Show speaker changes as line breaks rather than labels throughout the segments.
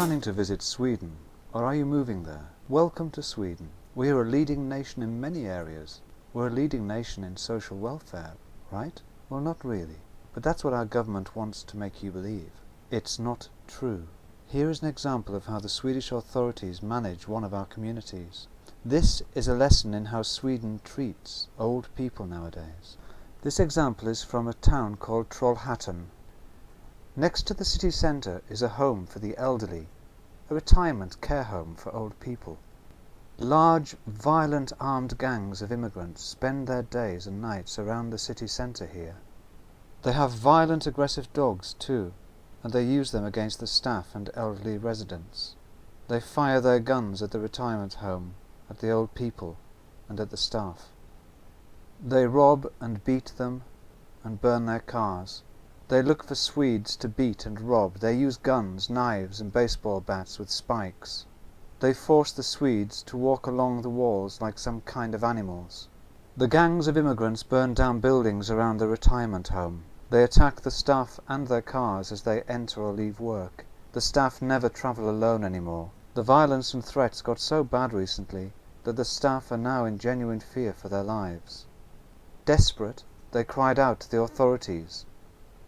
planning to visit Sweden, or are you moving there? Welcome to Sweden. We are a leading nation in many areas. We're a leading nation in social welfare, right? Well, not really. But that's what our government wants to make you believe. It's not true. Here is an example of how the Swedish authorities manage one of our communities. This is a lesson in how Sweden treats old people nowadays. This example is from a town called Trollhättan. Next to the city centre is a home for the elderly, a retirement care home for old people. Large, violent armed gangs of immigrants spend their days and nights around the city centre here. They have violent, aggressive dogs too, and they use them against the staff and elderly residents. They fire their guns at the retirement home, at the old people, and at the staff. They rob and beat them and burn their cars. They look for Swedes to beat and rob. They use guns, knives and baseball bats with spikes. They force the Swedes to walk along the walls like some kind of animals. The gangs of immigrants burn down buildings around the retirement home. They attack the staff and their cars as they enter or leave work. The staff never travel alone anymore. The violence and threats got so bad recently that the staff are now in genuine fear for their lives. Desperate, they cried out to the authorities.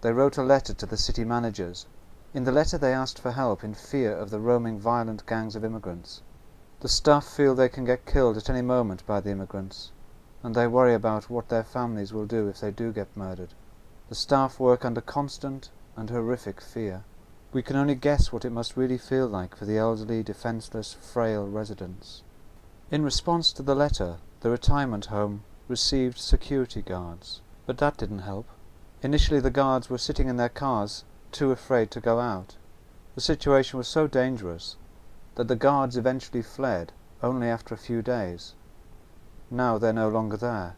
They wrote a letter to the city managers. In the letter they asked for help in fear of the roaming violent gangs of immigrants. The staff feel they can get killed at any moment by the immigrants, and they worry about what their families will do if they do get murdered. The staff work under constant and horrific fear. We can only guess what it must really feel like for the elderly, defenceless, frail residents. In response to the letter, the retirement home received security guards, but that didn't help. Initially the guards were sitting in their cars, too afraid to go out. The situation was so dangerous that the guards eventually fled, only after a few days. Now they're no longer there.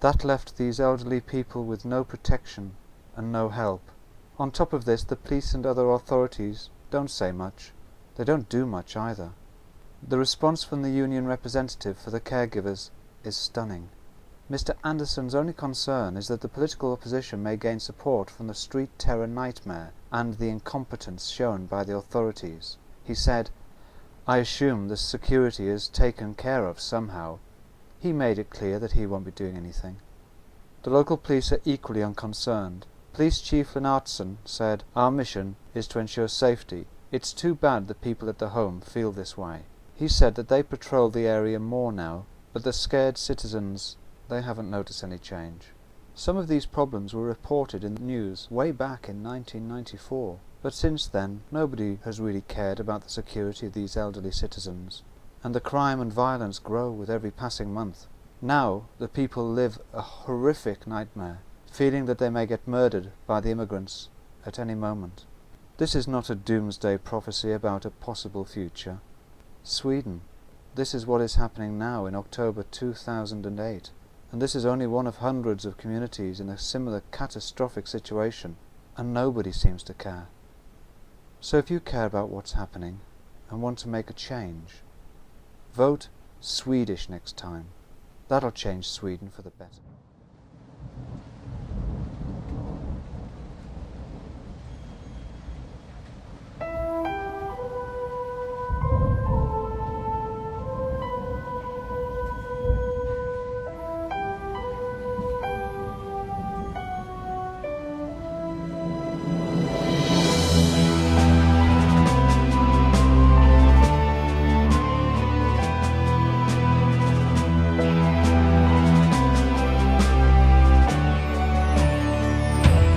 That left these elderly people with no protection and no help. On top of this, the police and other authorities don't say much. They don't do much either. The response from the union representative for the caregivers is stunning. Mr. Andersson's only concern is that the political opposition may gain support from the street terror nightmare and the incompetence shown by the authorities. He said, "I assume the security is taken care of somehow." He made it clear that he won't be doing anything. The local police are equally unconcerned. Police Chief Lennartsson said, "Our mission is to ensure safety. It's too bad the people at the home feel this way." He said that they patrol the area more now, but the scared citizens, they haven't noticed any change. Some of these problems were reported in the news way back in 1994, but since then nobody has really cared about the security of these elderly citizens, and the crime and violence grow with every passing month. Now the people live a horrific nightmare, feeling that they may get murdered by the immigrants at any moment. This is not a doomsday prophecy about a possible future. Sweden. This is what is happening now in October 2008. And this is only one of hundreds of communities in a similar catastrophic situation, and nobody seems to care. So if you care about what's happening and want to make a change, vote Swedish next time. That'll change Sweden for the better.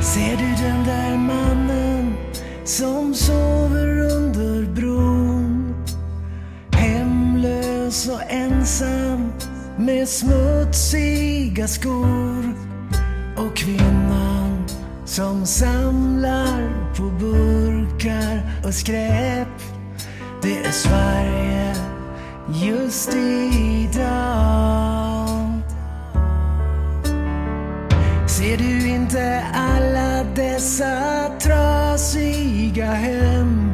Ser du den där mannen som sover under bron? Hemlös och ensam med smutsiga skor. Och kvinnan som samlar på burkar och skräp. Det är Sverige just idag. Ser du inte alla dessa trasiga hem?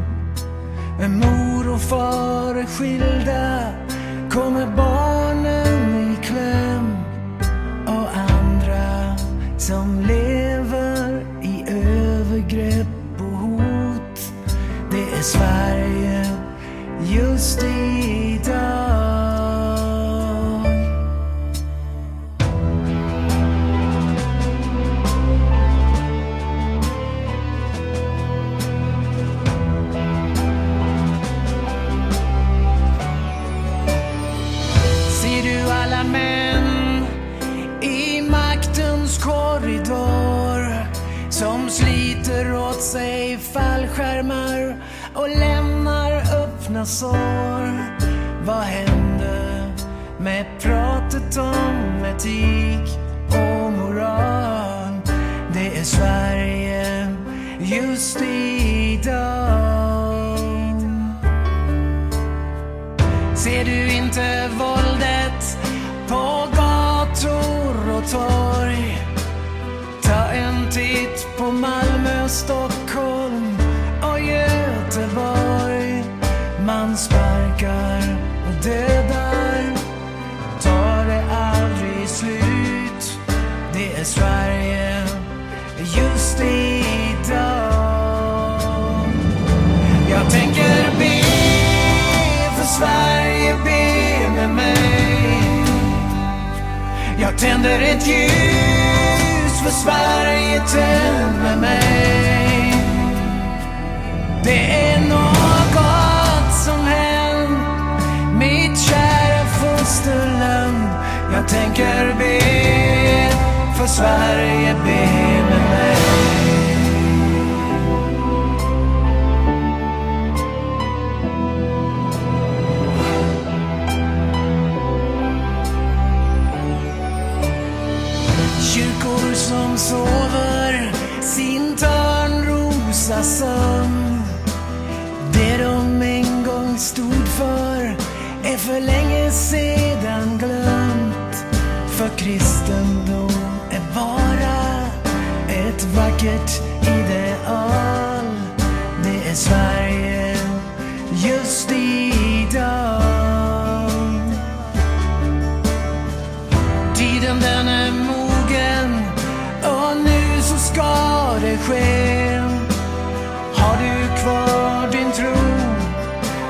Med mor och far är skilda, kommer barnen i kläm. Och andra som lever i övergrepp och hot. Det är är Sverige just idag. Ser du alla män i maktens korridor som sliter åt sig fallskärmar och lämnar öppna sår? Vad hände med pratet om etik och moral? Det är Sverige just idag. Ser du inte våldet på gator och torg? Ta en titt på Malmö, Stockholm och Göteborg. Man sparkar och dödar, tar det aldrig slut. Det är Sverige just idag. Jag tänker be för Sverige, be med mig. Jag tänder ett ljus för Sverige, tänd med mig. Det är något som hänt mitt kära fosterland. Jag tänker be för Sverige, be med mig. Kyrkor som sover sin törnrosa sömn. Det de en gång stod för är för länge sedan glömt. För kristendom är bara ett vackert ideal. Det är Sverige just idag. Tiden den är mogen och nu så ska det ske. Har du kvar din tro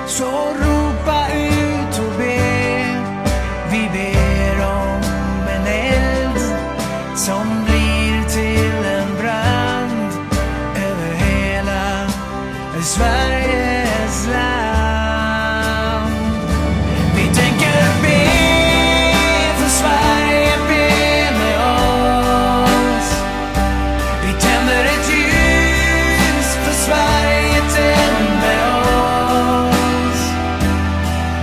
så ropa ut och be. Vi ber om en eld som blir till en brand över hela Sveriges land. Vi tänker be för Sverige, be med oss. Vi tänder ett ljus för Sverige, tänd med oss.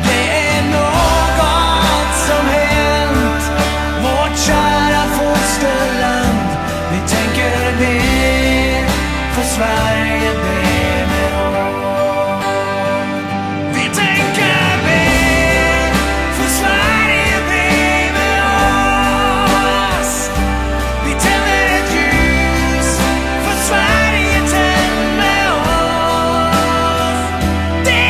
Det är något som hänt vårt kära fosterland. Vi tänker be för Sverige, be med oss. Vi tänker be för Sverige, be med oss. Vi tänder ett ljus för Sverige, tänd med oss. Det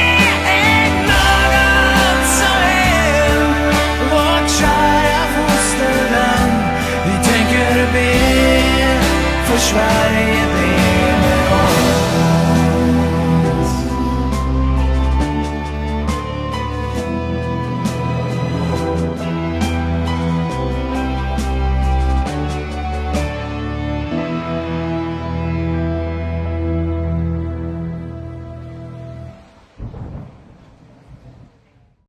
är något som hänt vårt kära fosterland. Vi tänker be för Sverige,